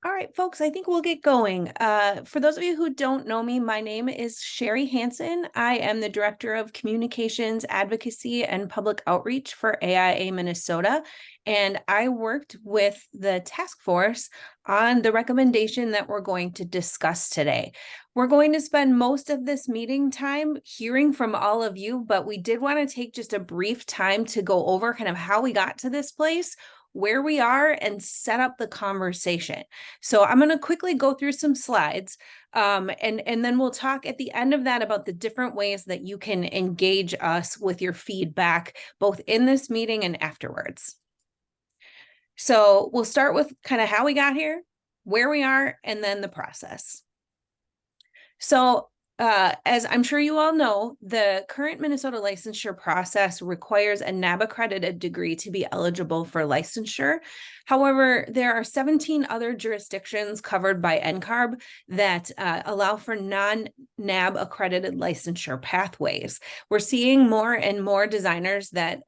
All right, folks, I think we'll get going. For those of you who don't know me, my name is Sherry Hansen. I am the Director of Communications, Advocacy, and Public Outreach for AIA Minnesota. And I worked with the task force on the recommendation that we're going to discuss today. We're going to spend most of this meeting time hearing from all of you, but we did want to take just a brief time to go over kind of how we got to this place, where we are, and set up the conversation. So I'm going to quickly go through some slides, and then we'll talk at the end of that about the different ways that you can engage us with your feedback, both in this meeting and afterwards. So we'll start with kind of how we got here, where we are, and then the process. So as I'm sure you all know, the current Minnesota licensure process requires a NAB accredited degree to be eligible for licensure. However, there are 17 other jurisdictions covered by NCARB that allow for non-NAB accredited licensure pathways. We're seeing more and more designers that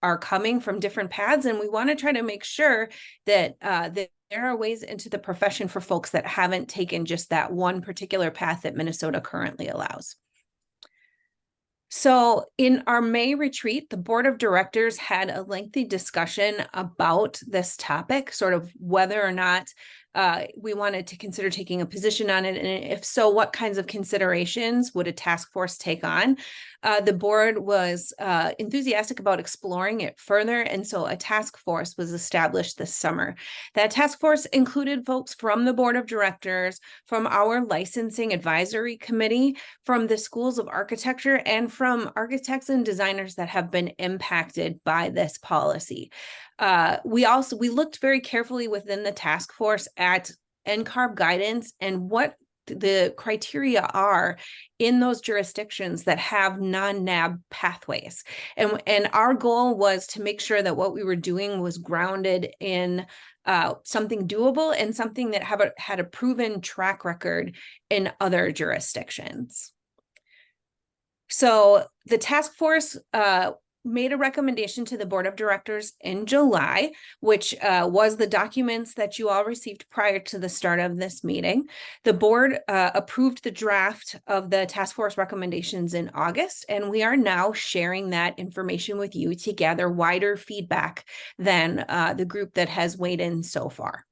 are coming from different paths, and we want to try to make sure that there are ways into the profession for folks that haven't taken just that one particular path that Minnesota currently allows. So in our May retreat, the board of directors had a lengthy discussion about this topic, sort of whether or not we wanted to consider taking a position on it, and if so, what kinds of considerations would a task force take on? The board was enthusiastic about exploring it further, and so a task force was established this summer. That task force included folks from the board of directors, from our licensing advisory committee, from the schools of architecture, and from architects and designers that have been impacted by this policy. We looked very carefully within the task force at NCARB guidance and what the criteria are in those jurisdictions that have non-NAB pathways. And our goal was to make sure that what we were doing was grounded in something doable and something that had a proven track record in other jurisdictions. So the task force made a recommendation to the board of directors in July, which was the documents that you all received prior to the start of this meeting. The board approved the draft of the task force recommendations in August, and we are now sharing that information with you to gather wider feedback than the group that has weighed in so far.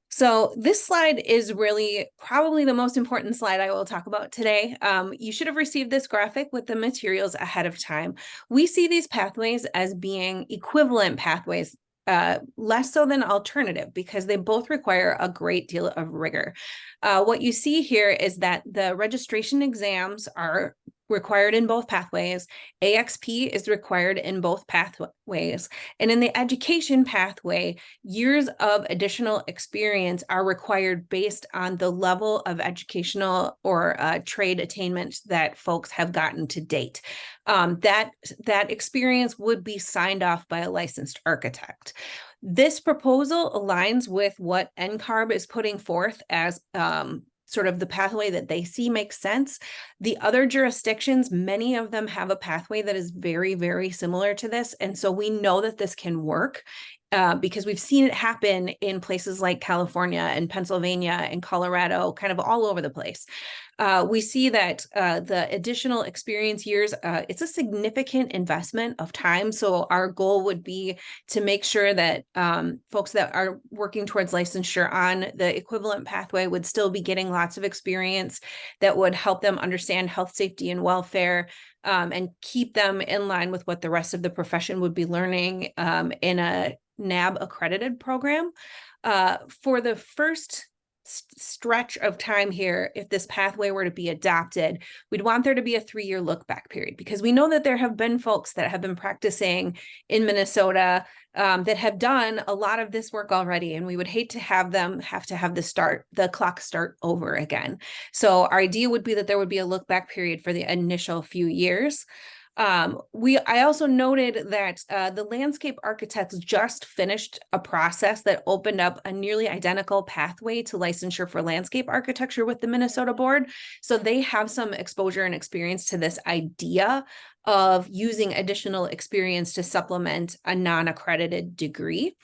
So this slide is really probably the most important slide I will talk about today. You should have received this graphic with the materials ahead of time. We see these pathways as being equivalent pathways, less so than alternative, because they both require a great deal of rigor. What you see here is that the registration exams are required in both pathways. AXP is required in both pathways. And in the education pathway, years of additional experience are required based on the level of educational or trade attainment that folks have gotten to date. That experience would be signed off by a licensed architect. This proposal aligns with what NCARB is putting forth as sort of the pathway that they see makes sense. The other jurisdictions, many of them have a pathway that is very, very similar to this. And so we know that this can work because we've seen it happen in places like California and Pennsylvania and Colorado, kind of all over the place. We see that the additional experience years, it's a significant investment of time. So our goal would be to make sure that folks that are working towards licensure on the equivalent pathway would still be getting lots of experience that would help them understand health, safety, and welfare, and keep them in line with what the rest of the profession would be learning in a NAB accredited program. For the first stretch of time here, if this pathway were to be adopted, we'd want there to be a 3-year look back period, because we know that there have been folks that have been practicing in Minnesota that have done a lot of this work already, and we would hate to have them have to have the clock start over again. So our idea would be that there would be a look back period for the initial few years. I also noted that the landscape architects just finished a process that opened up a nearly identical pathway to licensure for landscape architecture with the Minnesota board. So they have some exposure and experience to this idea of using additional experience to supplement a non-accredited degree.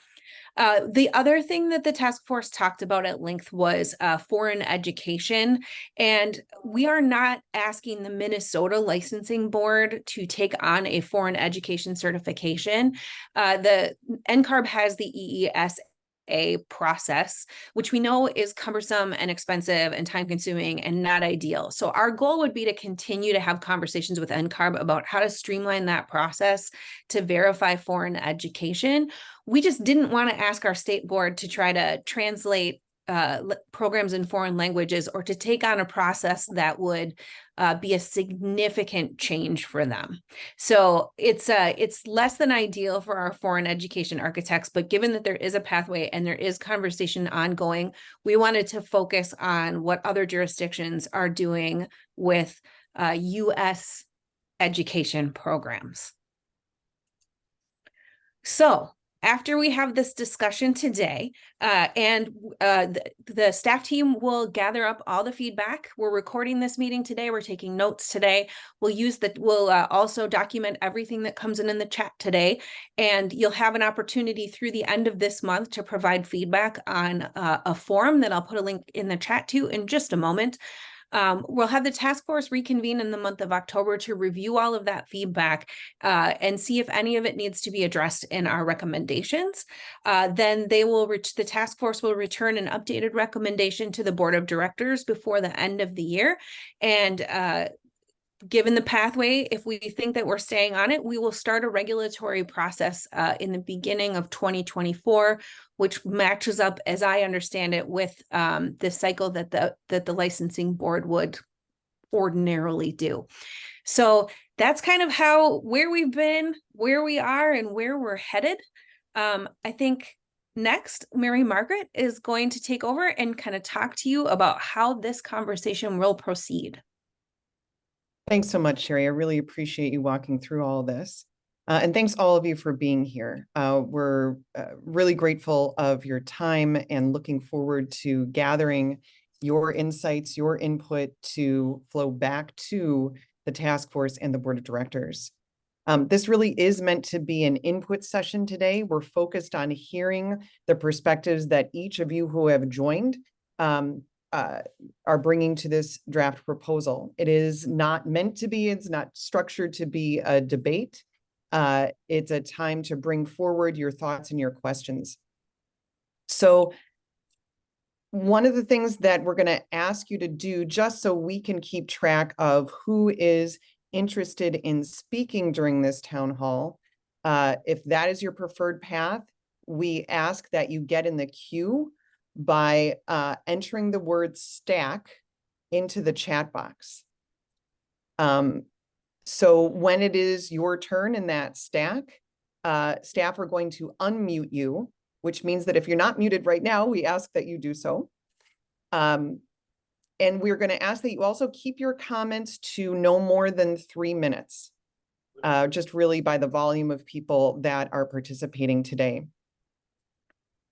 The other thing that the task force talked about at length was foreign education. And we are not asking the Minnesota Licensing Board to take on a foreign education certification. The NCARB has the EESA process, which we know is cumbersome and expensive and time consuming and not ideal. So our goal would be to continue to have conversations with NCARB about how to streamline that process to verify foreign education. We just didn't want to ask our state board to try to translate programs in foreign languages or to take on a process that would be a significant change for them. So it's less than ideal for our foreign education architects, but given that there is a pathway and there is conversation ongoing, we wanted to focus on what other jurisdictions are doing with U.S. education programs. So after we have this discussion today, the staff team will gather up all the feedback. We're recording this meeting today. We're taking notes today. We'll also document everything that comes in the chat today. And you'll have an opportunity through the end of this month to provide feedback on a form that I'll put a link in the chat to in just a moment. We'll have the task force reconvene in the month of October to review all of that feedback and see if any of it needs to be addressed in our recommendations. Then the task force will return an updated recommendation to the board of directors before the end of the year. And given the pathway, if we think that we're staying on it, we will start a regulatory process in the beginning of 2024, which matches up, as I understand it, with the cycle that the licensing board would ordinarily do. So that's kind of where we've been, where we are, and where we're headed. I think next, Mary Margaret is going to take over and kind of talk to you about how this conversation will proceed. Thanks so much, Sherry. I really appreciate you walking through all of this. And thanks all of you for being here. We're really grateful of your time and looking forward to gathering your insights, your input to flow back to the task force and the board of directors. This really is meant to be an input session today. We're focused on hearing the perspectives that each of you who have joined are bringing to this draft proposal. It is not meant to be, it's not structured to be a debate. It's a time to bring forward your thoughts and your questions. So one of the things that we're going to ask you to do, just so we can keep track of who is interested in speaking during this town hall, if that is your preferred path, we ask that you get in the queue by entering the word stack into the chat box. So when it is your turn in that stack, staff are going to unmute you, which means that if you're not muted right now, we ask that you do so. And we're going to ask that you also keep your comments to no more than 3 minutes, just really by the volume of people that are participating today.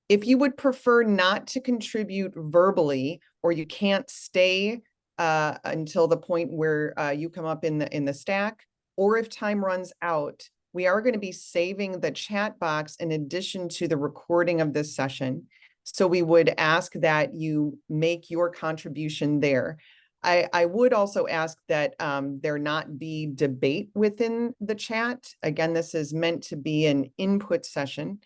If you would prefer not to contribute verbally, or you can't stay until the point where you come up in the stack, or if time runs out, we are going to be saving the chat box in addition to the recording of this session. So we would ask that you make your contribution there. I would also ask that there not be debate within the chat. Again, this is meant to be an input session.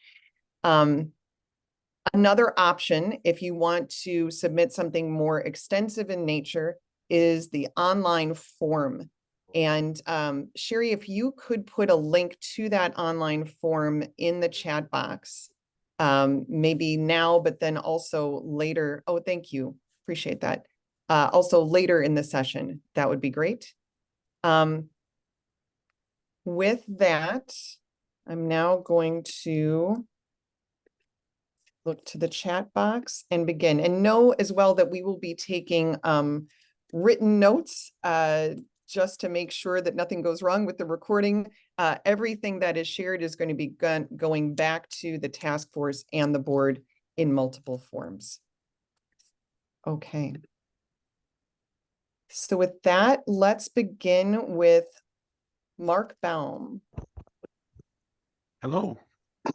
Another option, if you want to submit something more extensive in nature, is the online form. And Sherry, if you could put a link to that online form in the chat box, maybe now, but then also later. Oh, thank you. Appreciate that. Also later in the session, that would be great. With that, I'm now going to look to the chat box and begin. And know as well that we will be taking written notes just to make sure that nothing goes wrong with the recording. Everything that is shared is going to be going back to the task force and the board in multiple forms. Okay. So with that, let's begin with Mark Baum. Hello.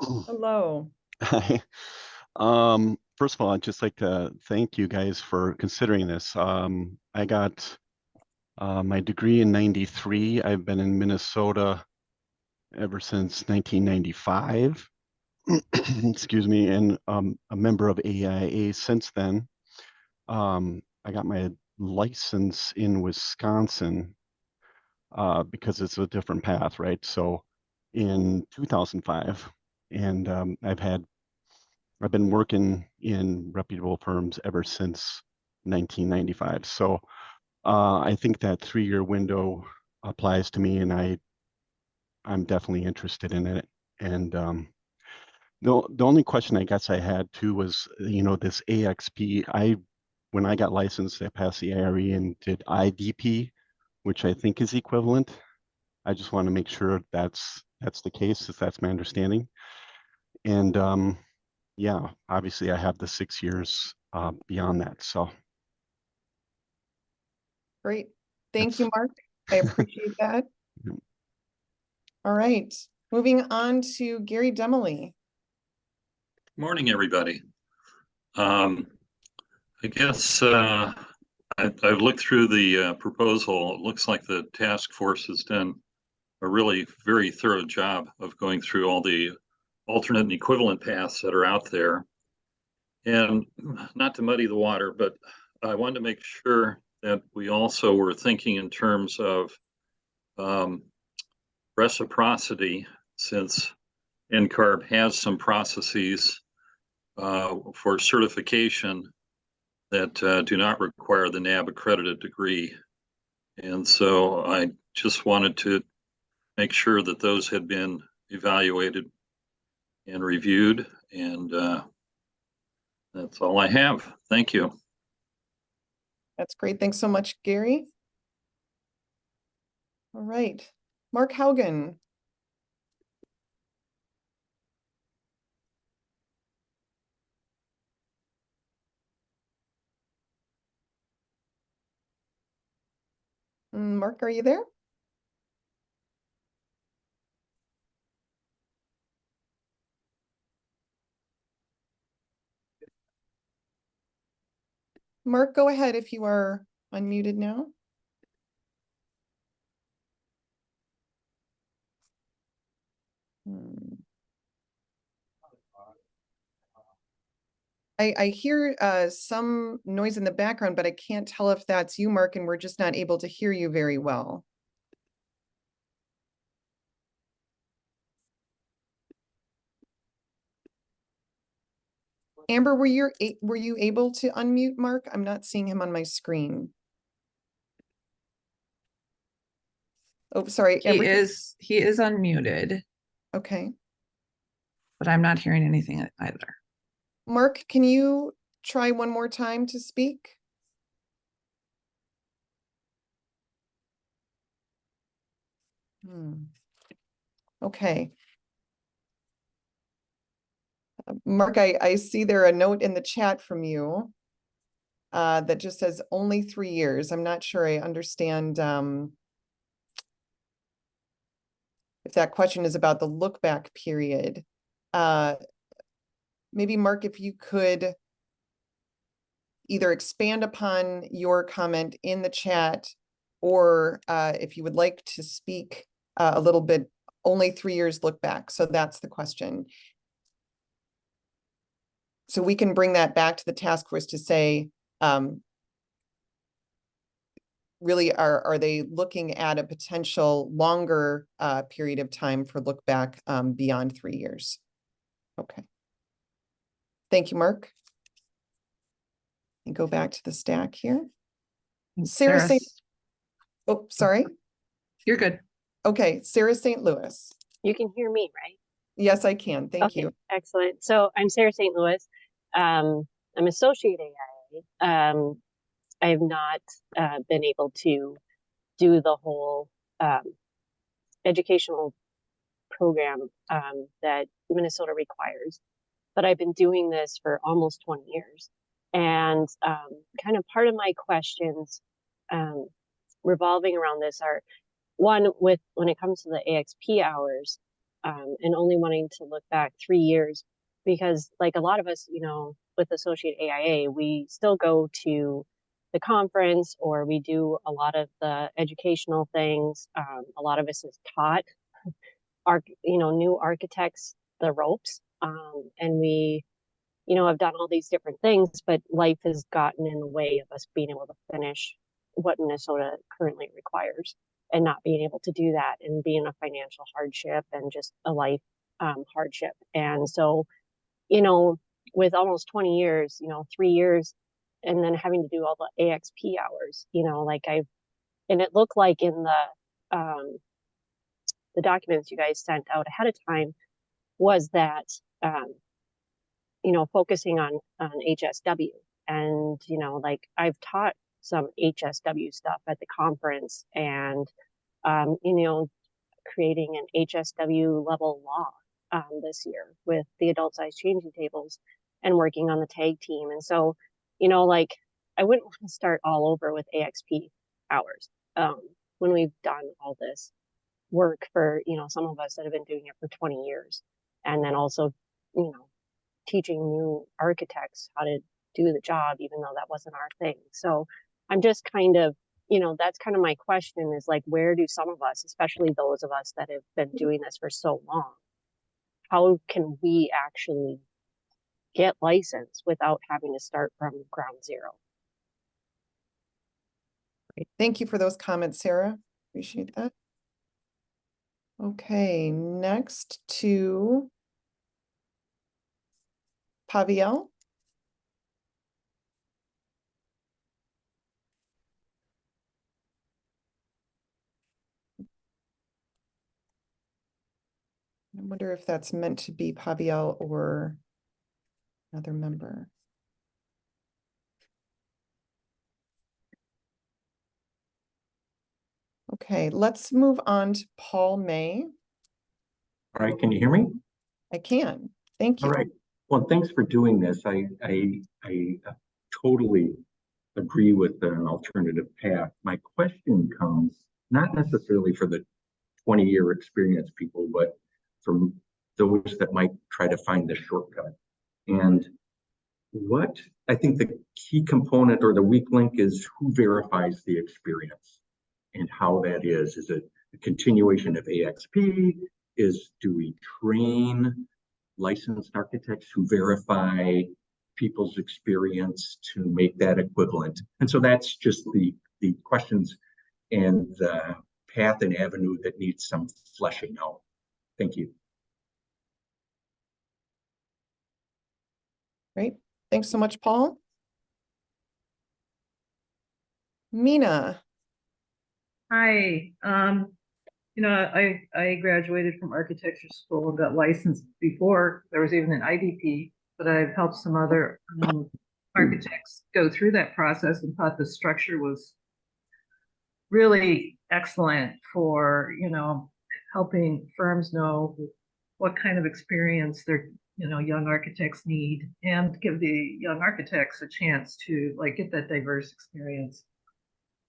Hello. Hi. First of all, I'd just like to thank you guys for considering this. I got my degree in 93. I've been in Minnesota ever since 1995. Excuse me, and a member of AIA since then. I got my license in Wisconsin because it's a different path, right? So in 2005, and I've been working in reputable firms ever since 1995. So I think that 3-year window applies to me, and I'm definitely interested in it. And the only question I guess I had too was, this AXP. When I got licensed, I passed the IRE and did IDP, which I think is equivalent. I just want to make sure that's the case, if that's my understanding. And yeah, obviously I have the 6 years beyond that. So Great. Thank that's you, Mark. I appreciate that. All right. Moving on to Gary Demily. Morning, everybody. I guess I've looked through the proposal. It looks like the task force has done a really very thorough job of going through all the alternate and equivalent paths that are out there. And not to muddy the water, but I wanted to make sure that we also were thinking in terms of reciprocity, since NCARB has some processes for certification that do not require the NAB accredited degree. And so I just wanted to make sure that those had been evaluated and reviewed. And that's all I have. Thank you. That's great. Thanks so much, Gary. All right. Mark Haugen. Mark, are you there? Mark, go ahead if you are unmuted now. I hear some noise in the background, but I can't tell if that's you, Mark, and we're just not able to hear you very well. Amber, were you able to unmute Mark? I'm not seeing him on my screen. Oh, sorry. He is unmuted, Okay. but I'm not hearing anything either. Mark, can you try one more time to speak? Okay. Mark, I see there a note in the chat from you that just says only 3 years. I'm not sure I understand if that question is about the look back period. Maybe Mark, if you could either expand upon your comment in the chat, or if you would like to speak a little bit, only 3 years look back. So that's the question. So we can bring that back to the task force to say, really, are they looking at a potential longer period of time for look back beyond 3 years? Okay. Thank you, Mark. And go back to the stack here. Sarah St. Oh, sorry. You're good. Okay, Sarah St. Louis. You can hear me, right? Yes, I can. Thank you. Excellent. So I'm Sarah St. Louis. I'm associate AIA. I have not been able to do the whole educational program that Minnesota requires, but I've been doing this for almost 20 years. And kind of part of my questions revolving around this are, one, when it comes to the AXP hours and only wanting to look back 3 years, because like a lot of us, you know, with Associate AIA, we still go to the conference or we do a lot of the educational things. A lot of us is taught new architects the ropes. And we, you know, have done all these different things, but life has gotten in the way of us being able to finish what Minnesota currently requires and not being able to do that and being a financial hardship and just a life hardship. And so, you know, with almost 20 years, you know, 3 years, and then having to do all the AXP hours, you know, and it looked like in the documents you guys sent out ahead of time was that, um, you know, focusing on HSW. And, you know, like I've taught some HSW stuff at the conference and, you know, creating an HSW level law this year with the adult size changing tables and working on the tag team. And so, you know, like I wouldn't want to start all over with AXP hours when we've done all this work for, you know, some of us that have been doing it for 20 years. And then also, you know, teaching new architects how to do the job, even though that wasn't our thing. So I'm just kind of, you know, that's kind of my question is like, where do some of us, especially those of us that have been doing this for so long, how can we actually get licensed without having to start from ground zero? Great. Thank you for those comments, Sarah. Appreciate that. Okay, next to Paviel. I wonder if that's meant to be Paviel or another member. Okay, let's move on to Paul May. All right, can you hear me? I can. Thank you. All right. Well, thanks for doing this. I totally agree with an alternative path. My question comes not necessarily for the 20-year experience people, but from those that might try to find the shortcut. And what I think the key component or the weak link is who verifies the experience and how that is. Is it a continuation of AXP? Do we train licensed architects who verify people's experience to make that equivalent? And so that's just the questions and the path and avenue that needs some fleshing out. Thank you. Great. Thanks so much, Paul. Mina. Hi. You know, I graduated from architecture school and got licensed before there was even an IDP, but I've helped some other architects go through that process and thought the structure was really excellent for, you know, helping firms know what kind of experience their, you know, young architects need and give the young architects a chance to like get that diverse experience.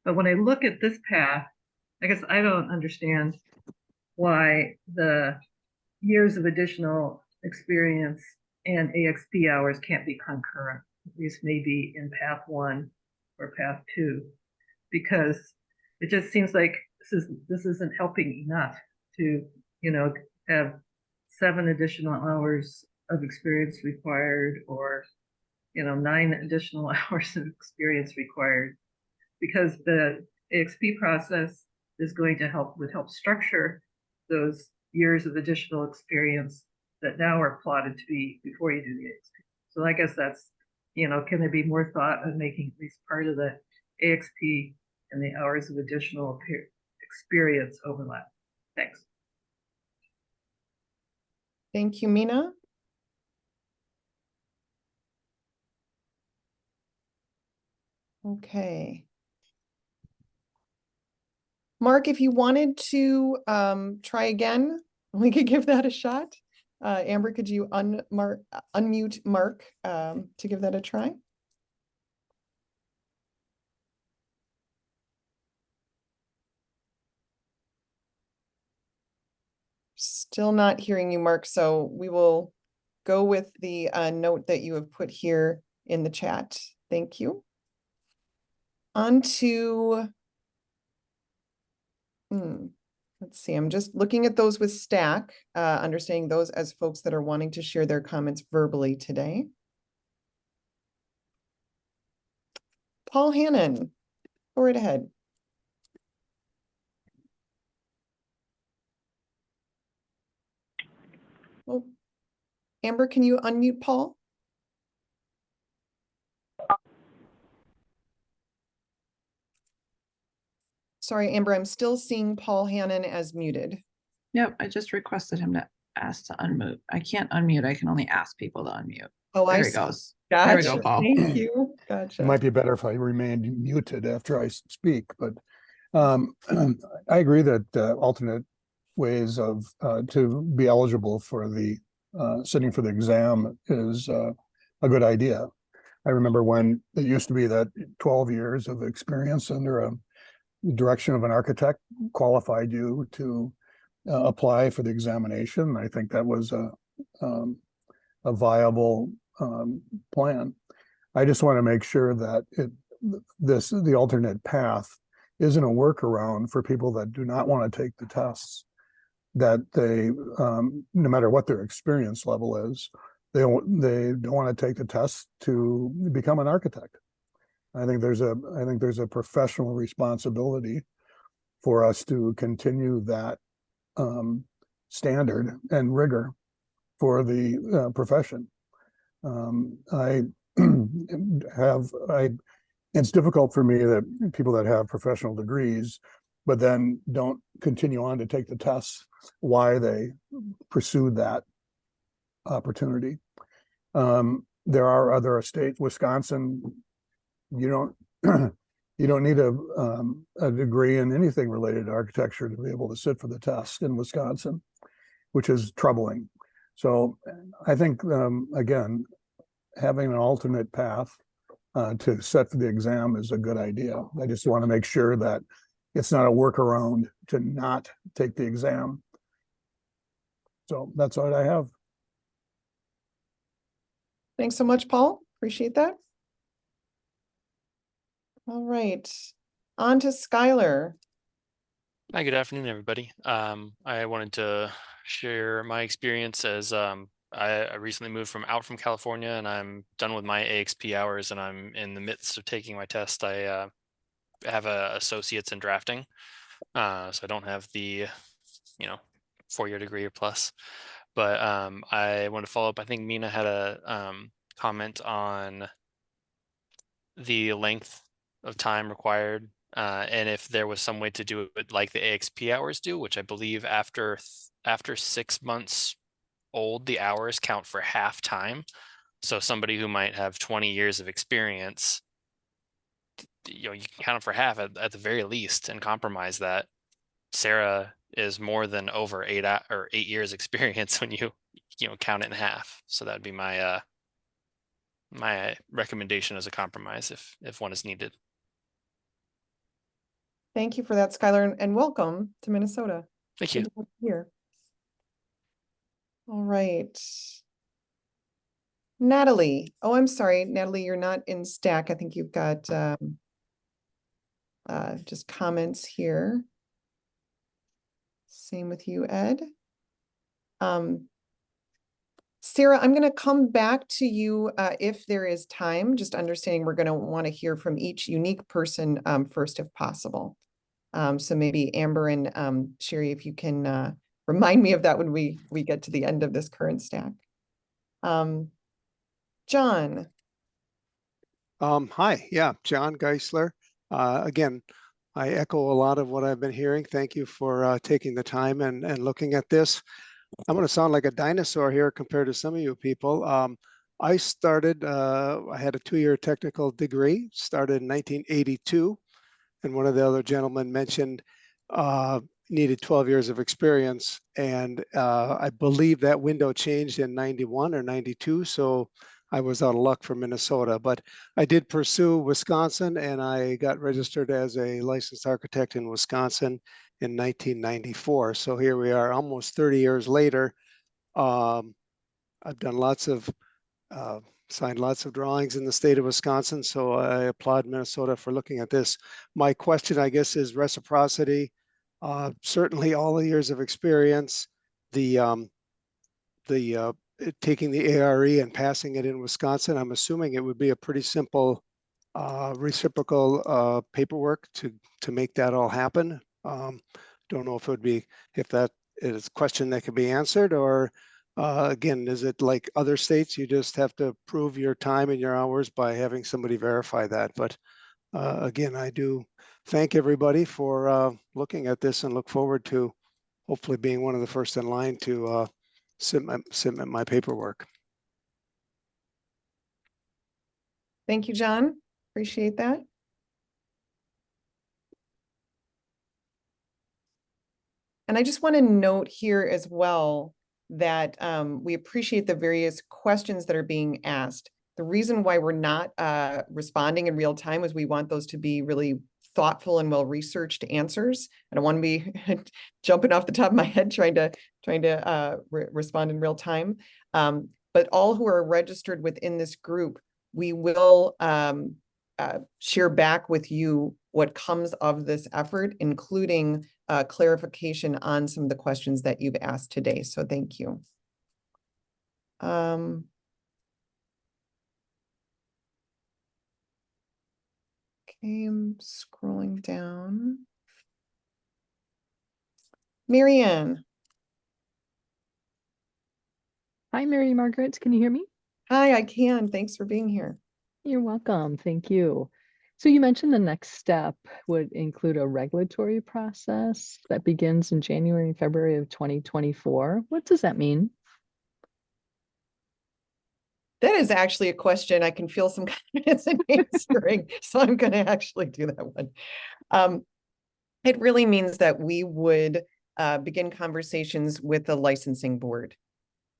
But when I look at this path, I guess I don't understand why the years of additional experience and AXP hours can't be concurrent, at least maybe in path 1 or path 2, because it just seems like this isn't helping enough to, you know, have 7 additional hours of experience required or, you know, 9 additional hours of experience required, because the AXP process is going to help structure those years of additional experience that now are plotted to be before you do the AXP. So I guess that's, you know, can there be more thought on making at least part of the AXP and the hours of additional experience overlap? Thanks. Thank you, Mina. Okay. Mark, if you wanted to try again, we could give that a shot. Amber, could you unmute Mark to give that a try? Still not hearing you, Mark, so we will go with the note that you have put here in the chat. Thank you. On to, let's see, I'm just looking at those with Stack, understanding those as folks that are wanting to share their comments verbally today. Paul Hannon, go right ahead. Well, Amber, can you unmute Paul? Sorry, Amber, I'm still seeing Paul Hannon as muted. Yep, I just requested him to ask to unmute. I can't unmute. I can only ask people to unmute. Oh, There I he see. goes. Gotcha. There we go, Paul. Thank you. Gotcha. It might be better if I remained muted after I speak, but I agree that alternate ways of to be eligible for the sitting for the exam is a good idea. I remember when it used to be that 12 years of experience under a direction of an architect qualified you to apply for the examination. I think that was a viable plan. I just want to make sure that the alternate path isn't a workaround for people that do not want to take the tests, that they, no matter what their experience level is, they don't want to take the test to become an architect. I think there's a professional responsibility for us to continue that standard and rigor for the profession. It's difficult for me that people that have professional degrees, but then don't continue on to take the tests, why they pursued that opportunity. There are other states, Wisconsin, you don't you don't need a degree in anything related to architecture to be able to sit for the test in Wisconsin, which is troubling. So I think, again, having an alternate path to set for the exam is a good idea. I just want to make sure that it's not a workaround to not take the exam. So that's what I have. Thanks so much, Paul. Appreciate that. All right, on to Skylar. Hi, good afternoon, everybody. I wanted to share my experience as I recently moved out from California, and I'm done with my AXP hours, and I'm in the midst of taking my test. I have a associate's in drafting, so I don't have the 4-year degree or plus. But I want to follow up. I think Mina had a comment on the length of time required, and if there was some way to do it like the AXP hours do, which I believe after 6 months old, the hours count for half time. So somebody who might have 20 years of experience, you can count it for half at the very least and compromise that. Sarah is more than over 8 years experience when you count it in half. So that'd be my my recommendation as a compromise if one is needed. Thank you for that, Skylar, and welcome to Minnesota. Thank you. Good to have you here. All right. Natalie. Oh, I'm sorry, Natalie, you're not in Stack. I think you've got just comments here. Same with you, Ed. Sarah, I'm going to come back to you if there is time, just understanding we're going to want to hear from each unique person first, if possible. So maybe Amber and Sherry, if you can remind me of that when we get to the end of this current stack. John. Hi, yeah, John Geisler. Again, I echo a lot of what I've been hearing. Thank you for taking the time and looking at this. I'm going to sound like a dinosaur here compared to some of you people. I started, I had a 2-year technical degree, started in 1982. And one of the other gentlemen mentioned needed 12 years of experience. And I believe that window changed in 91 or 92. So I was out of luck for Minnesota, but I did pursue Wisconsin, and I got registered as a licensed architect in Wisconsin in 1994. So here we are almost 30 years later. I've done lots of, signed lots of drawings in the state of Wisconsin, so I applaud Minnesota for looking at this. My question, I guess, is reciprocity. Certainly all the years of experience, the taking the ARE and passing it in Wisconsin, I'm assuming it would be a pretty simple reciprocal paperwork to make that all happen. Don't know if it would be, if that is a question that can be answered, or again, is it like other states? You just have to prove your time and your hours by having somebody verify that. But again, I do thank everybody for looking at this and look forward to hopefully being one of the first in line to submit my paperwork. Thank you, John. Appreciate that. And I just want to note here as well that we appreciate the various questions that are being asked. The reason why we're not responding in real time is we want those to be really thoughtful and well-researched answers. I don't want to be jumping off the top of my head trying to respond in real time. But all who are registered within this group, we will share back with you what comes of this effort, including clarification on some of the questions that you've asked today. So thank you. Okay, I'm scrolling down. Marianne. Hi, Mary Margaret. Can you hear me? Hi, I can. Thanks for being here. You're welcome. Thank you. So you mentioned the next step would include a regulatory process that begins in January and February of 2024. What does that mean? That is actually a question I can feel some confidence in answering, so I'm going to actually do that one. It really means that we would begin conversations with the licensing board.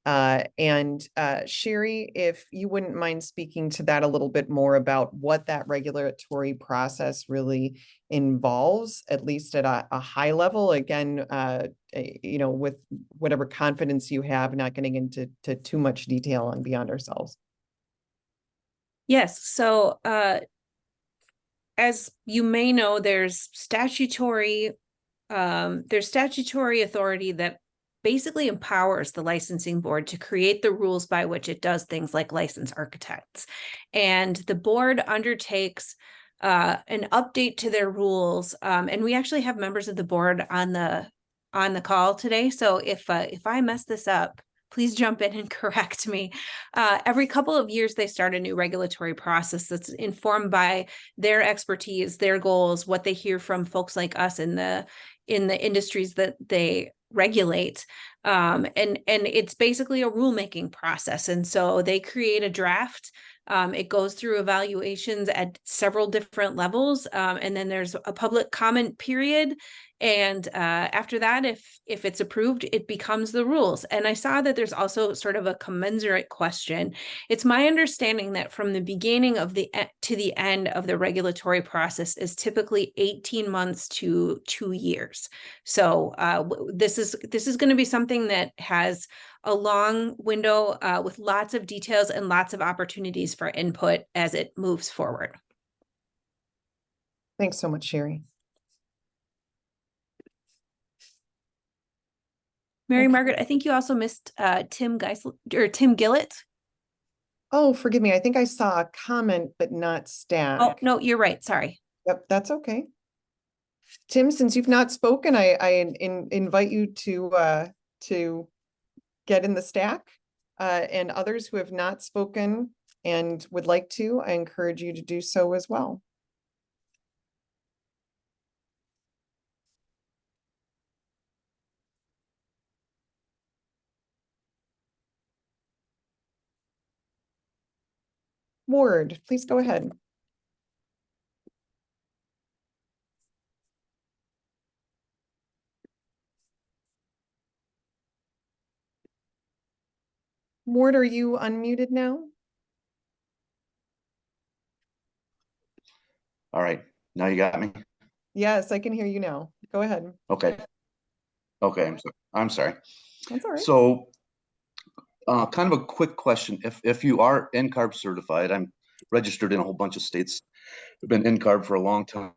And Sherry, if you wouldn't mind speaking to that a little bit more about what that regulatory process really involves, at least at a high level, again, you know, with whatever confidence you have, not getting into too much detail and beyond ourselves. Yes, so as you may know, there's statutory authority that basically empowers the licensing board to create the rules by which it does things like license architects. And the board undertakes an update to their rules. And we actually have members of the board on the call today. So if I mess this up, please jump in and correct me. Every couple of years, they start a new regulatory process that's informed by their expertise, their goals, what they hear from folks like us in the industries that they regulate. And it's basically a rulemaking process. And so they create a draft. It goes through evaluations at several different levels. And then there's a public comment period. And after that, if it's approved, it becomes the rules. And I saw that there's also sort of a commensurate question. It's my understanding that from the beginning of to the end of the regulatory process is typically 18 months to 2 years. So this is going to be something that has a long window with lots of details and lots of opportunities for input as it moves forward. Thanks so much, Sherry. Mary Okay. Margaret, I think you also missed Tim Gillett. Oh, forgive me. I think I saw a comment, but not Stack. Oh, no, you're right. Sorry. Yep, that's okay. Tim, since you've not spoken, I invite you to get in the stack, and others who have not spoken and would like to, I encourage you to do so as well. Ward, please go ahead. Ward, are you unmuted now? All right, now you got me. Yes, I can hear you now. Go ahead. Okay. I'm sorry. That's all right. So Kind of a quick question. If you are NCARB certified, I'm registered in a whole bunch of states. I've been NCARB for a long time.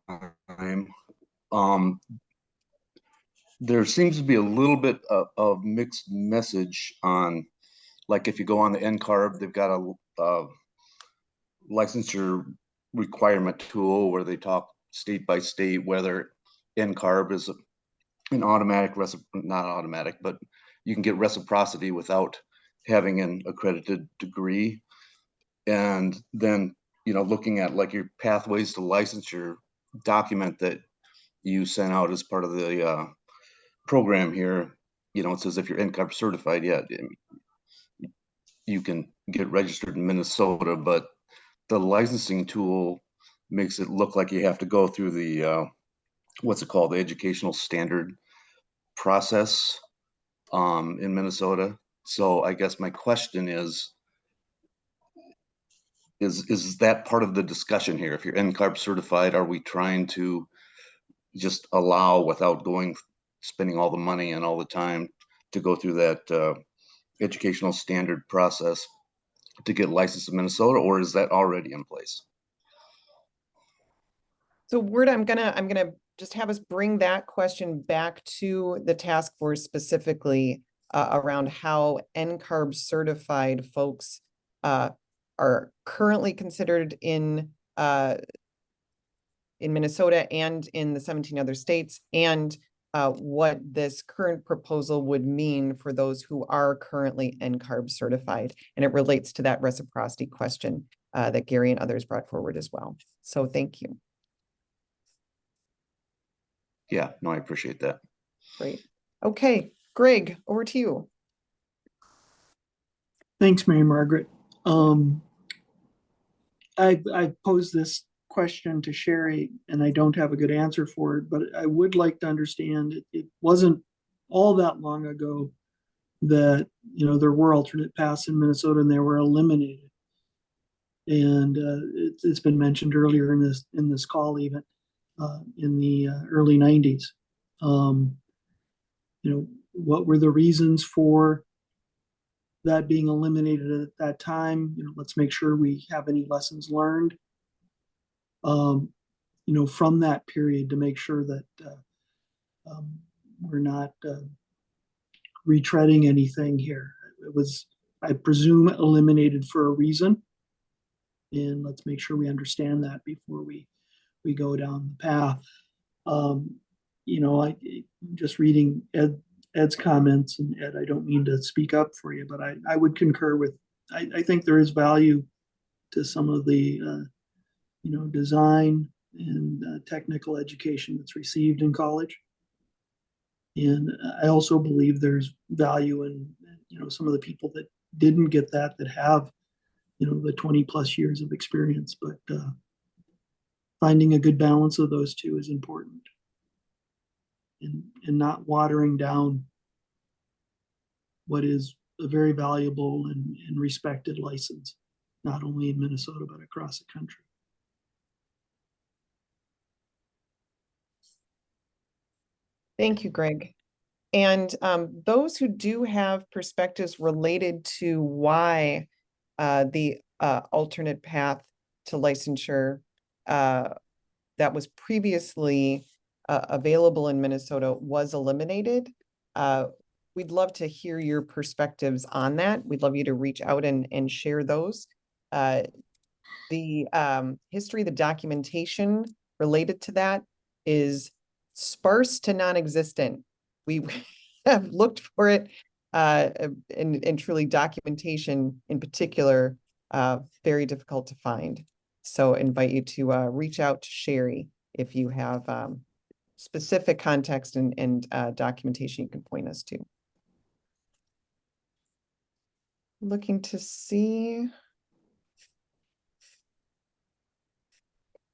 There seems to be a little bit of mixed message on, like if you go on the NCARB, they've got a licensure requirement tool where they talk state by state whether NCARB is an automatic, not automatic, but you can get reciprocity without having an accredited degree. And then, looking at like your pathways to licensure document that you sent out as part of the program here, it says if you're NCARB certified, yeah, you can get registered in Minnesota, but the licensing tool makes it look like you have to go through the what's it called, the educational standard process in Minnesota. So I guess my question is that part of the discussion here? If you're NCARB certified, are we trying to just allow without spending all the money and all the time to go through that educational standard process to get licensed in Minnesota, or is that already in place? So Word, I'm gonna just have us bring that question back to the task force specifically around how NCARB certified folks are currently considered in Minnesota and in the 17 other states, and what this current proposal would mean for those who are currently NCARB certified. And it relates to that reciprocity question that Gary and others brought forward as well. So thank you. Yeah, no, I appreciate that. Great. Okay, Greg, over to you. Thanks, Mary Margaret. I posed this question to Sherry and I don't have a good answer for it, but I would like to understand it wasn't all that long ago that, there were alternate paths in Minnesota and they were eliminated. And it's been mentioned earlier in this call, even in the early 90s. What were the reasons for that being eliminated at that time? Let's make sure we have any lessons learned, from that period to make sure that we're not retreading anything here. It was, I presume, eliminated for a reason. And let's make sure we understand that before we go down the path. I just reading Ed's comments, and Ed, I don't mean to speak up for you, but I would concur with, I think there is value to some of the, design and technical education that's received in college. And I also believe there's value in, some of the people that didn't get that have, the 20 plus years of experience, but finding a good balance of those two is important. And not watering down what is a very valuable and respected license, not only in Minnesota, but across the country. Thank you, Greg. And those who do have perspectives related to why the alternate path to licensure that was previously available in Minnesota was eliminated, we'd love to hear your perspectives on that. We'd love you to reach out and share those. The history, the documentation related to that is sparse to non-existent. We have looked for it and truly documentation in particular, very difficult to find. So invite you to reach out to Sherry if you have specific context and documentation you can point us to. Looking to see.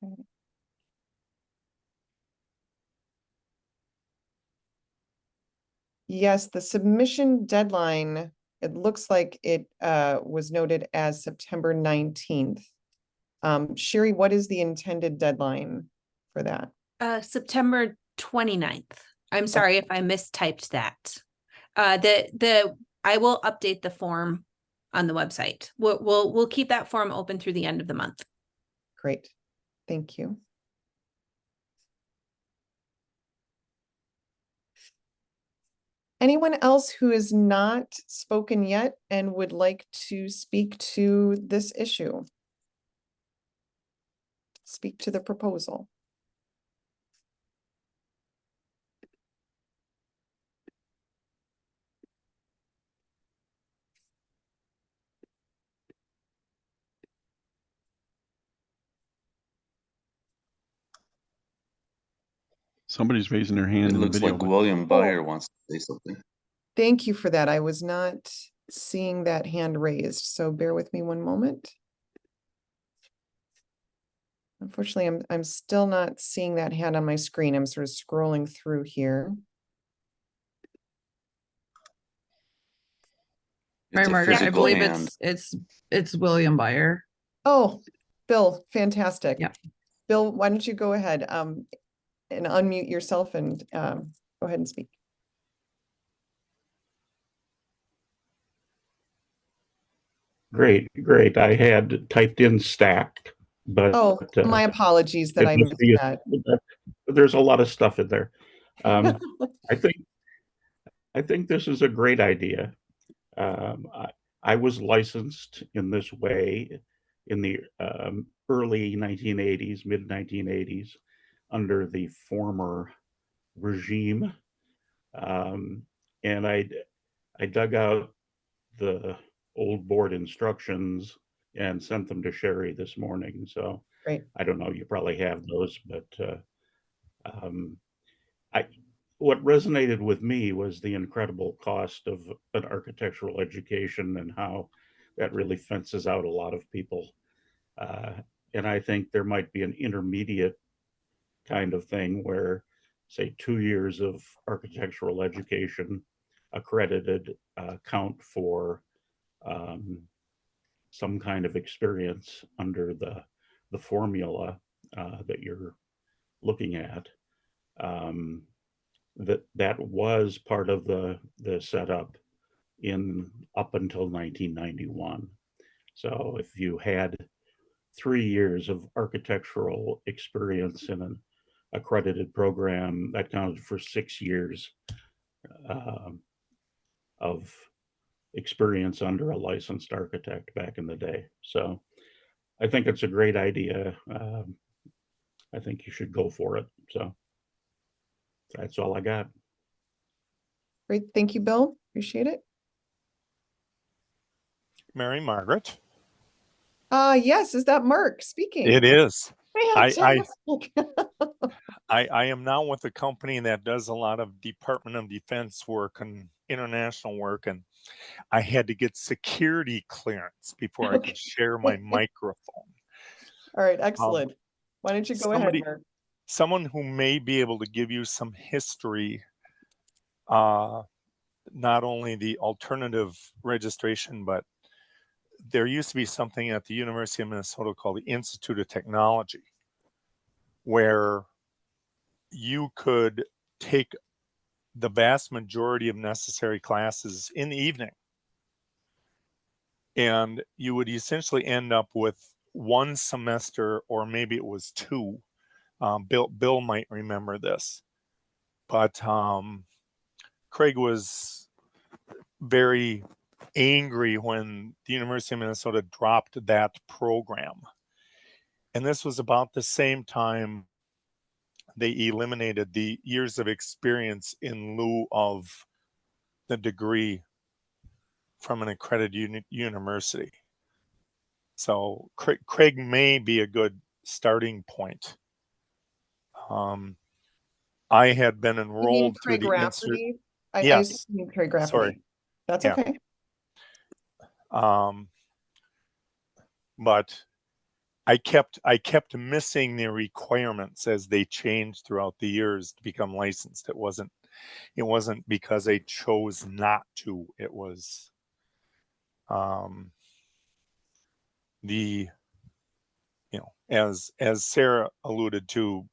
Okay. Yes, the submission deadline, it looks like it was noted as September 19th. Sherry, what is the intended deadline for that? September 29th. I'm sorry if I mistyped that. The I will update the form on the website. We'll keep that form open through the end of the month. Great. Thank you. Anyone else who has not spoken yet and would like to speak to this issue? Speak to the proposal. Somebody's raising their It hand in the looks video, like but William Byer wants to say something. Thank you for that. I was not seeing that hand raised, so bear with me one moment. Unfortunately, I'm still not seeing that hand on my screen. I'm sort of scrolling through here. It's a Margaret, I physical believe hand. it's William Byer. Oh, Bill, fantastic. Yeah. Bill, why don't you go ahead and unmute yourself and go ahead and speak. Great. I had typed in stacked, but Oh, my apologies that I missed that. There's a lot of stuff in there. I think this is a great idea. I was licensed in this way in the early 1980s, mid 1980s, under the former regime, and I dug out the old board instructions and sent them to Sherry this morning. So Great. I don't know, you probably have those, but I what resonated with me was the incredible cost of an architectural education and how that really fences out a lot of people. And I think there might be an intermediate kind of thing where, say, 2 years of architectural education accredited count for some kind of experience under the formula that you're looking at. That was part of the setup in up until 1991. So if you had 3 years of architectural experience in an accredited program, that counted for 6 years of experience under a licensed architect back in the day. So I think it's a great idea. I think you should go for it. So that's all I got. Great. Thank you, Bill. Appreciate it. Mary Margaret. Yes, is that Mark speaking? It is. Fantastic. I am now with a company that does a lot of Department of Defense work and international work, and I had to get security clearance before I could share my microphone. All right, excellent. Why don't you go ahead, Mark? Someone who may be able to give you some history, not only the alternative registration, but there used to be something at the University of Minnesota called the Institute of Technology, where you could take the vast majority of necessary classes in the evening. And you would essentially end up with one semester, or maybe it was two. Bill might remember this, but Craig was very angry when the University of Minnesota dropped that program. And this was about the same time they eliminated the years of experience in lieu of the degree from an accredited university. So Craig may be a good starting point. I had been enrolled through the institute. Yes. I Craig Rafferty. Sorry. That's Yeah. okay. But I kept missing the requirements as they changed throughout the years to become licensed. It wasn't because I chose not to. It was as Sarah alluded to,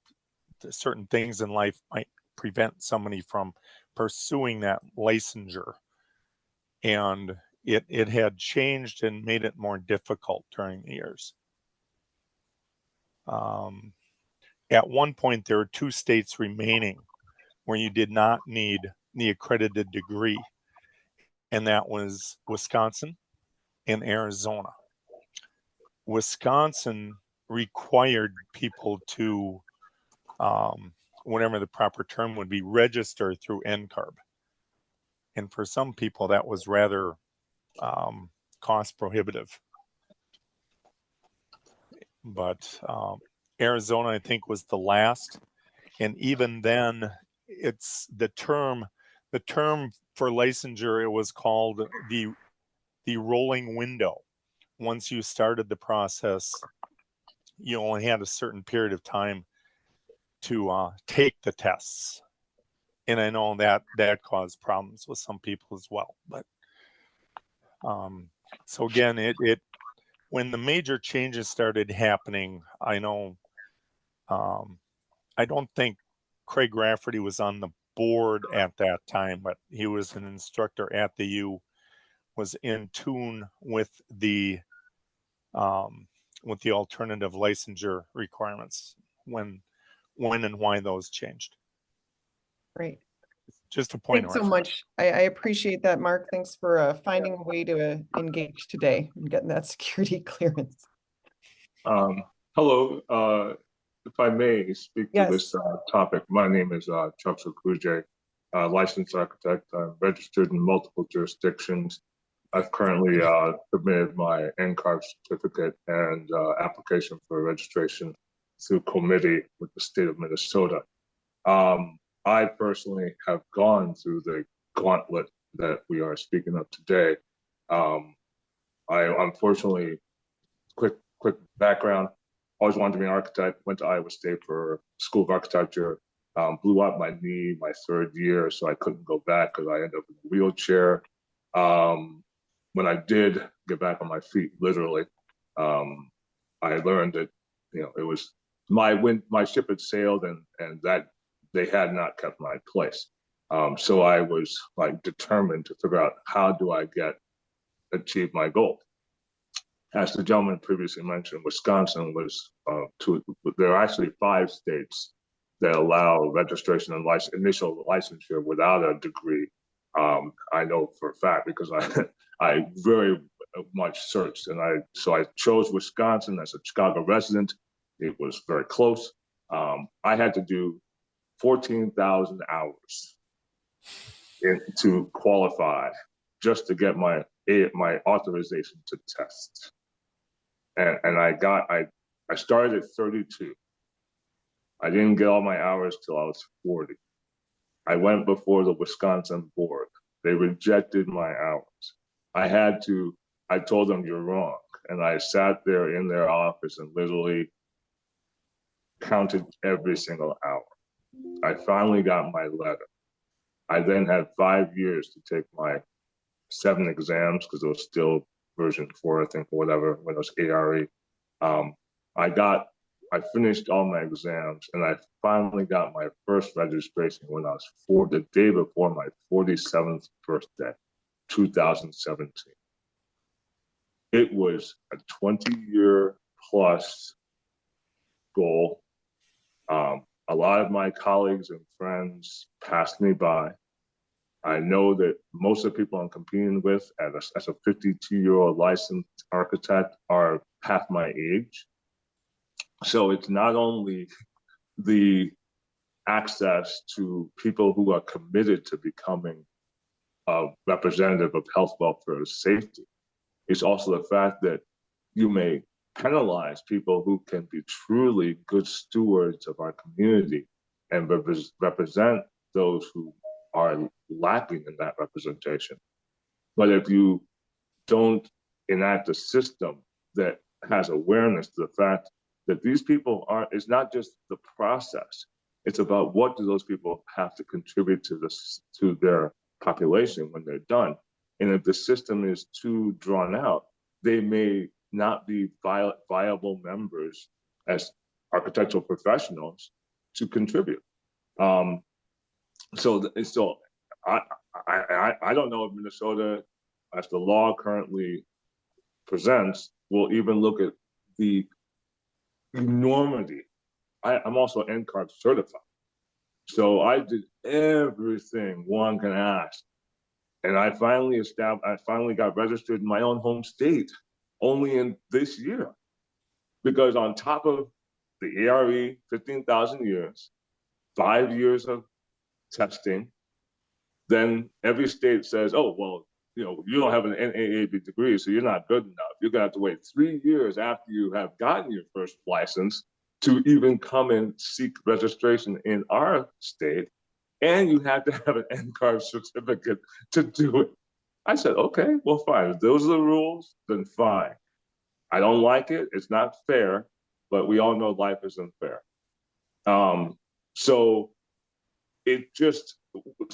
certain things in life might prevent somebody from pursuing that licensure. and it had changed and made it more difficult during the years. At one point, there were 2 states remaining where you did not need the accredited degree, and that was Wisconsin and Arizona. Wisconsin required people to, whatever the proper term would be, register through NCARB. And for some people, that was rather cost prohibitive. But Arizona, I think, was the last. And even then, it's the term for licensure, it was called the rolling window. Once you started the process, you only had a certain period of time to take the tests. And I know that caused problems with some people as well. But so again, it when the major changes started happening, I know I don't think Craig Rafferty was on the board at that time, but he was an instructor at the U, was in tune with the alternative licensure requirements when and why those changed. Great. Just a point Thanks of so reference. much. I appreciate that, Mark. Thanks for finding a way to engage today and getting that security clearance. Hello, if I may speak to this topic, my name is Chuck Sokuje, licensed architect. I'm registered in multiple jurisdictions. I've currently submitted my NCARB certificate and application for registration through committee with the state of Minnesota. I personally have gone through the gauntlet that we are speaking of today. I unfortunately, quick background, always wanted to be an architect, went to Iowa State for School of Architecture, blew out my knee my 3rd year, so I couldn't go back because I ended up in a wheelchair. When I did get back on my feet, literally, I learned that, it was my ship had sailed and that they had not kept my place. So I was like determined to figure out how do I achieve my goal. As the gentleman previously mentioned, Wisconsin was there are actually 5 states that allow registration and initial licensure without a degree. I know for a fact because I very much searched, and so I chose Wisconsin as a Chicago resident. It was very close. I had to do 14,000 hours to qualify just to get my authorization to test. And I started at 32. I didn't get all my hours till I was 40. I went before the Wisconsin board. They rejected my hours. I told them you're wrong. And I sat there in their office and literally counted every single hour. I finally got my letter. I then had 5 years to take my 7 exams because it was still version 4, I think, or whatever, when it was ARE. I finished all my exams and I finally got my first registration when I was the day before my 47th birthday, 2017. It was a 20-year plus goal. A lot of my colleagues and friends passed me by. I know that most of the people I'm competing with as a 52-year-old licensed architect are half my age. So it's not only the access to people who are committed to becoming a representative of health, welfare, and safety. It's also the fact that you may penalize people who can be truly good stewards of our community and represent those who are lacking in that representation. But if you don't enact a system that has awareness to the fact that these people it's not just the process, it's about what do those people have to contribute to their population when they're done. And if the system is too drawn out, they may not be viable members as architectural professionals to contribute. So I don't know if Minnesota as the law currently presents, will even look at the enormity. I'm also NCARB certified. So I did everything one can ask. And I finally got registered in my own home state only in this year. Because on top of the ARE, 15,000 years, 5 years of testing, then every state says, oh, well, you don't have an NAAB degree, so you're not good enough. You're gonna have to wait 3 years after you have gotten your first license to even come and seek registration in our state. And you have to have an NCARB certificate to do it. I said, okay, well, fine. If those are the rules, then fine. I don't like it. It's not fair, but we all know life isn't fair. So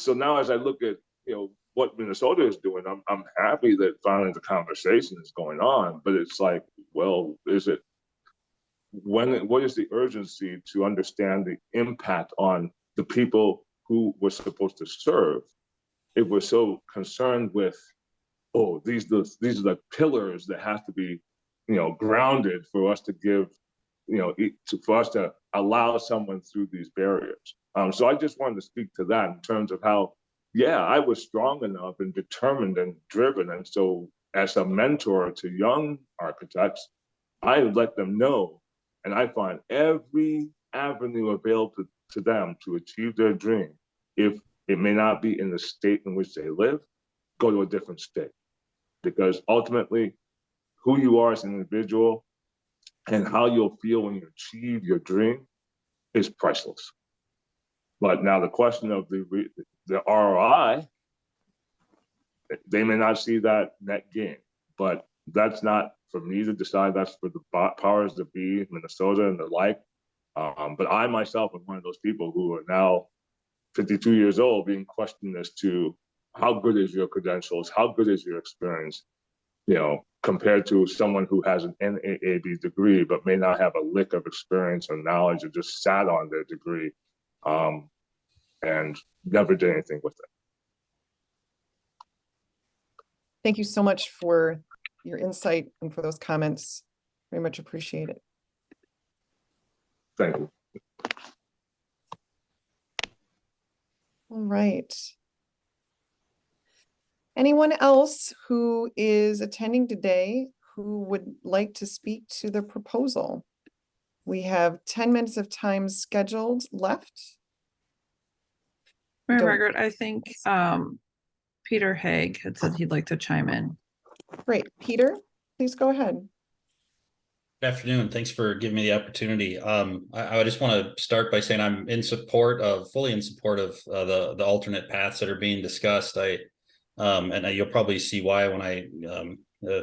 now as I look at, what Minnesota is doing, I'm happy that finally the conversation is going on, but it's like, well, what is the urgency to understand the impact on the people who we're supposed to serve if we're so concerned with, oh, these are the pillars that have to be, grounded for us to give, for us to allow someone through these barriers. So I just wanted to speak to that in terms of how, yeah, I was strong enough and determined and driven. And so as a mentor to young architects, I let them know, and I find every avenue available to them to achieve their dream. If it may not be in the state in which they live, go to a different state. Because ultimately, who you are as an individual and how you'll feel when you achieve your dream is priceless. But now the question of the ROI, they may not see that net gain, but that's not for me to decide. That's for the powers that be, Minnesota and the like. But I myself am one of those people who are now 52 years old being questioned as to how good is your credentials, how good is your experience, compared to someone who has an NAAB degree but may not have a lick of experience or knowledge or just sat on their degree and never did anything with it. Thank you so much for your insight and for those comments. Very much appreciate it. Thank you. All right. Anyone else who is attending today who would like to speak to the proposal? We have 10 minutes of time scheduled left. Mary Margaret, I think Peter Haig had said he'd like to chime in. Great. Peter, please go ahead. Good afternoon. Thanks for giving me the opportunity. I just want to start by saying I'm fully in support of the alternate paths that are being discussed. And you'll probably see why when I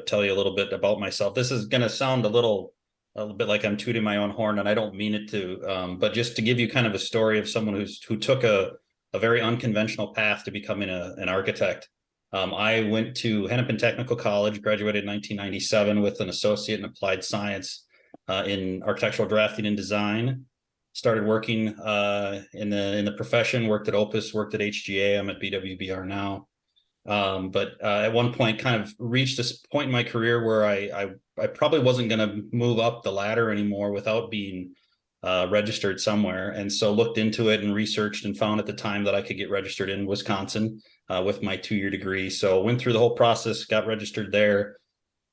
tell you a little bit about myself. This is going to sound a little bit like I'm tooting my own horn, and I don't mean it to. But just to give you kind of a story of someone who took a very unconventional path to becoming an architect. I went to Hennepin Technical College, graduated in 1997 with an associate in applied science in architectural drafting and design. Started working in the profession, worked at Opus, worked at HGA. I'm at BWBR now. But at one point kind of reached this point in my career where I probably wasn't going to move up the ladder anymore without being registered somewhere. And so looked into it and researched and found at the time that I could get registered in Wisconsin with my 2-year degree. So went through the whole process, got registered there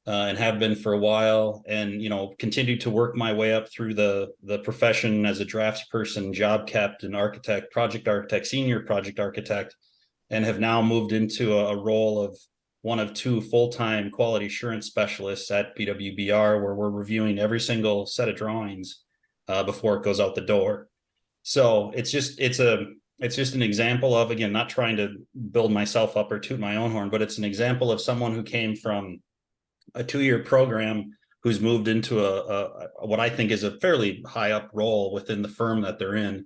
and have been for a while, and, continued to work my way up through the profession as a draftsperson, job captain, architect, project architect, senior project architect, and have now moved into a role of one of 2 full-time quality assurance specialists at BWBR, where we're reviewing every single set of drawings before it goes out the door. So it's just an example of, again, not trying to build myself up or toot my own horn, but it's an example of someone who came from a 2-year program who's moved into a what I think is a fairly high up role within the firm that they're in.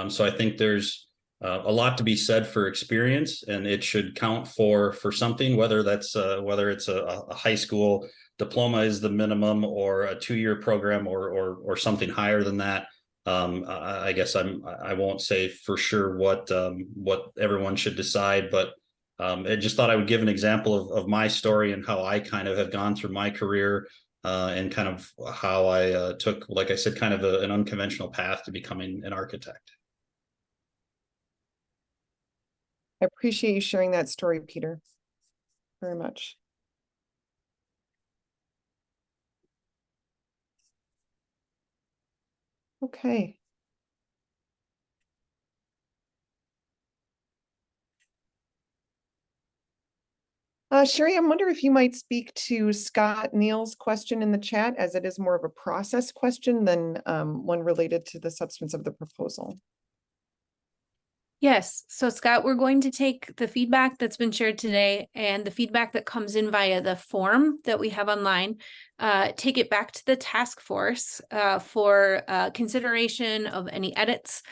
So I think there's a lot to be said for experience, and it should count for something, whether it's a high school diploma is the minimum, or a 2-year program, or something higher than that. I guess I won't say for sure what everyone should decide, but I just thought I would give an example of my story and how I kind of have gone through my career and kind of how I took, like I said, kind of an unconventional path to becoming an architect. I appreciate you sharing that story, Peter, very much. Okay. Sherry, I wonder if you might speak to Scott Neal's question in the chat, as it is more of a process question than one related to the substance of the proposal. Yes. So Scott, we're going to take the feedback that's been shared today and the feedback that comes in via the form that we have online, take it back to the task force for consideration of any edits.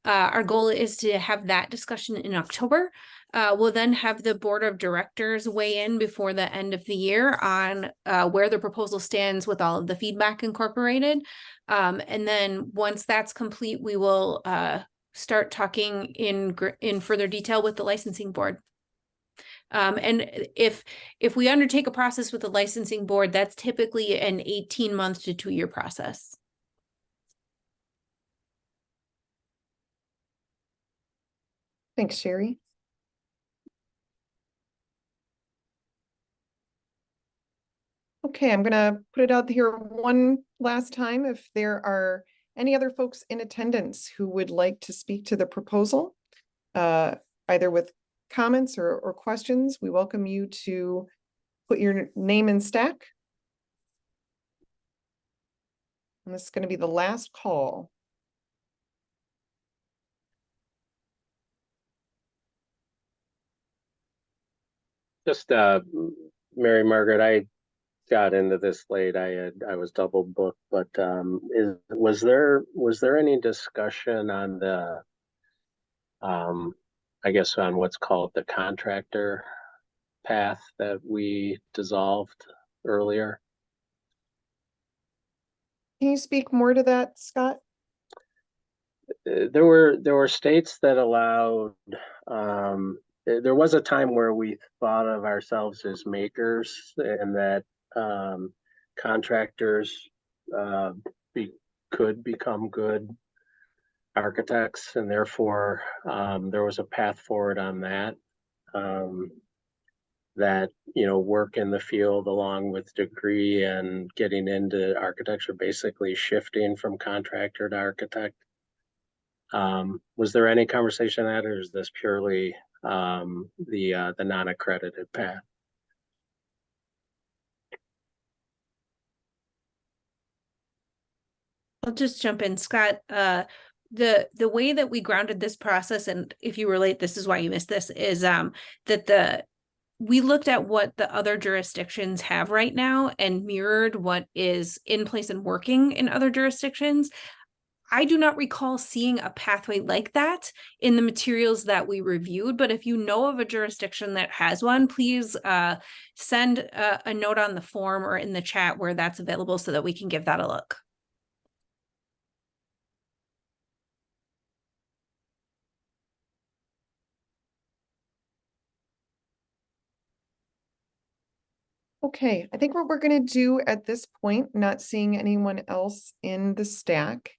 Our goal is to have that discussion in October. We'll then have the board of directors weigh in before the end of the year on where the proposal stands with all of the feedback incorporated. And then once that's complete, we will start talking in further detail with the licensing board. And if we undertake a process with the licensing board, that's typically an 18-month to 2-year process. Thanks, Sherry. Okay, I'm gonna put it out here one last time. If there are any other folks in attendance who would like to speak to the proposal, either with comments or questions, we welcome you to put your name in stack. And this is going to be the last call. Just Mary Margaret, I got into this late. I was double booked, but was there any discussion on the I guess on what's called the contractor path that we dissolved earlier? Can you speak more to that, Scott? There were states that allowed there was a time where we thought of ourselves as makers, and that contractors could become good architects, and therefore there was a path forward on that. That, you know, work in the field along with degree and getting into architecture, basically shifting from contractor to architect. Was there any conversation on that, or is this purely the non-accredited path? I'll just jump in, Scott. The way that we grounded this process, and if you were late, this is why you missed this, is that we looked at what the other jurisdictions have right now and mirrored what is in place and working in other jurisdictions. I do not recall seeing a pathway like that in the materials that we reviewed, but if you know of a jurisdiction that has one, please send a note on the form or in the chat where that's available so that we can give that a look. Okay, I think what we're going to do at this point, not seeing anyone else in the stack,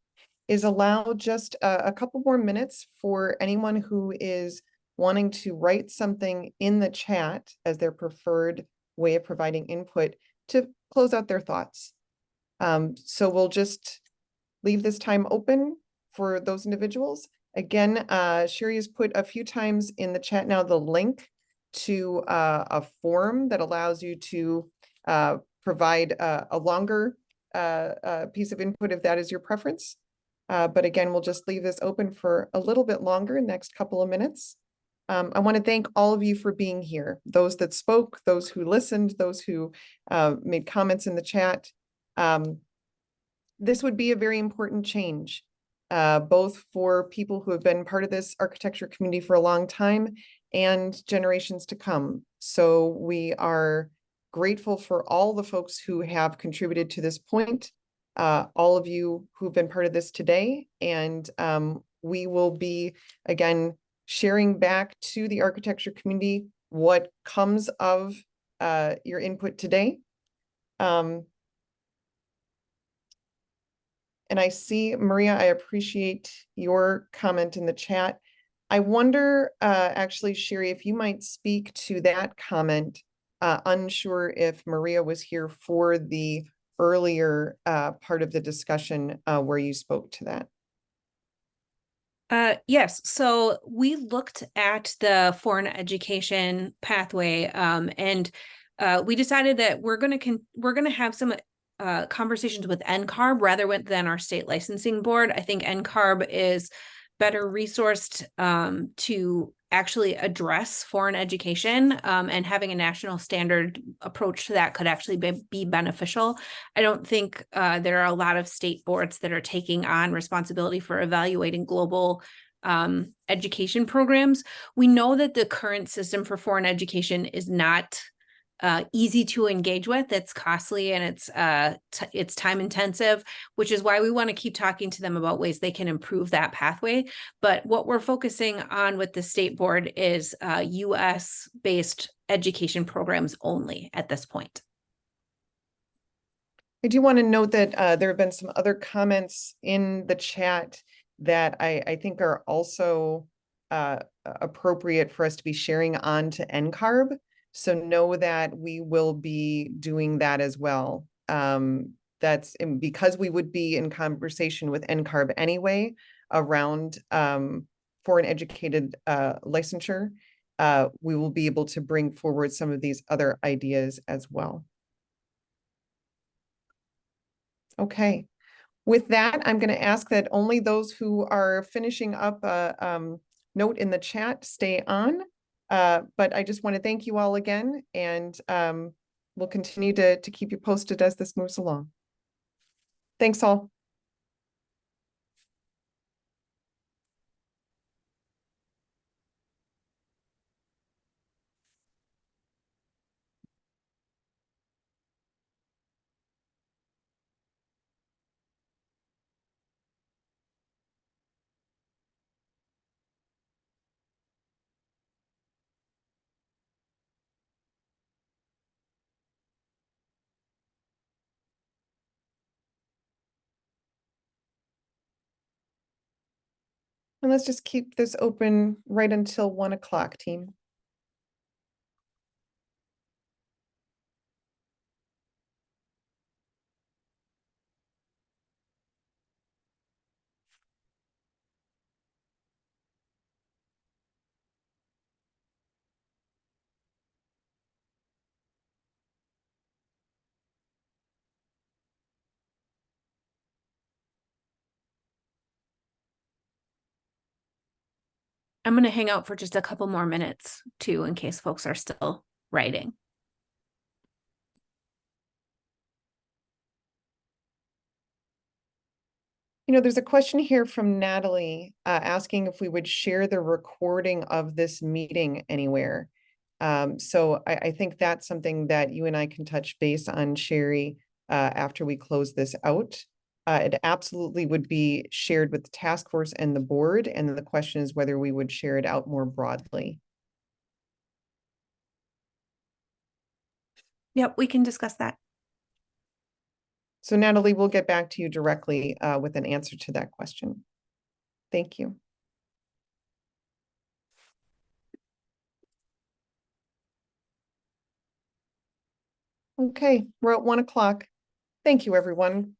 is allow just a couple more minutes for anyone who is wanting to write something in the chat as their preferred way of providing input to close out their thoughts. So we'll just leave this time open for those individuals. Again, Sherry has put a few times in the chat now the link to a form that allows you to provide a longer piece of input if that is your preference. But again, we'll just leave this open for a little bit longer, next couple of minutes. I want to thank all of you for being here. Those that spoke, those who listened, those who made comments in the chat. This would be a very important change, both for people who have been part of this architecture community for a long time and generations to come. So we are grateful for all the folks who have contributed to this point, all of you who've been part of this today, and we will be, again, sharing back to the architecture community what comes of your input today. And I see, Maria, I appreciate your comment in the chat. I wonder, actually, Sherry, if you might speak to that comment. Unsure if Maria was here for the earlier part of the discussion where you spoke to that. Yes, so we looked at the foreign education pathway, and we decided that we're going to have some conversations with NCARB rather than our state licensing board. I think NCARB is better resourced to actually address foreign education, and having a national standard approach to that could actually be beneficial. I don't think there are a lot of state boards that are taking on responsibility for evaluating global education programs. We know that the current system for foreign education is not easy to engage with. It's costly and it's time intensive, which is why we want to keep talking to them about ways they can improve that pathway. But what we're focusing on with the state board is US based education programs only at this point. I do want to note that there have been some other comments in the chat that I think are also appropriate for us to be sharing on to NCARB. So know that we will be doing that as well. That's because we would be in conversation with NCARB anyway around foreign educated licensure. We will be able to bring forward some of these other ideas as well. Okay. With that, I'm going to ask that only those who are finishing up a note in the chat stay on. But I just want to thank you all again, and we'll continue to keep you posted as this moves along. Thanks all. And let's just keep this open right until 1 o'clock, team. I'm going to hang out for just a couple more minutes too, in case folks are still writing. You know, there's a question here from Natalie asking if we would share the recording of this meeting anywhere. So I think that's something that you and I can touch base on, Sherry, after we close this out. It absolutely would be shared with the task force and the board. And then the question is whether we would share it out more broadly. Yep, we can discuss that. So Natalie, we'll get back to you directly with an answer to that question. Thank you. Okay, we're at 1 o'clock. Thank you, everyone.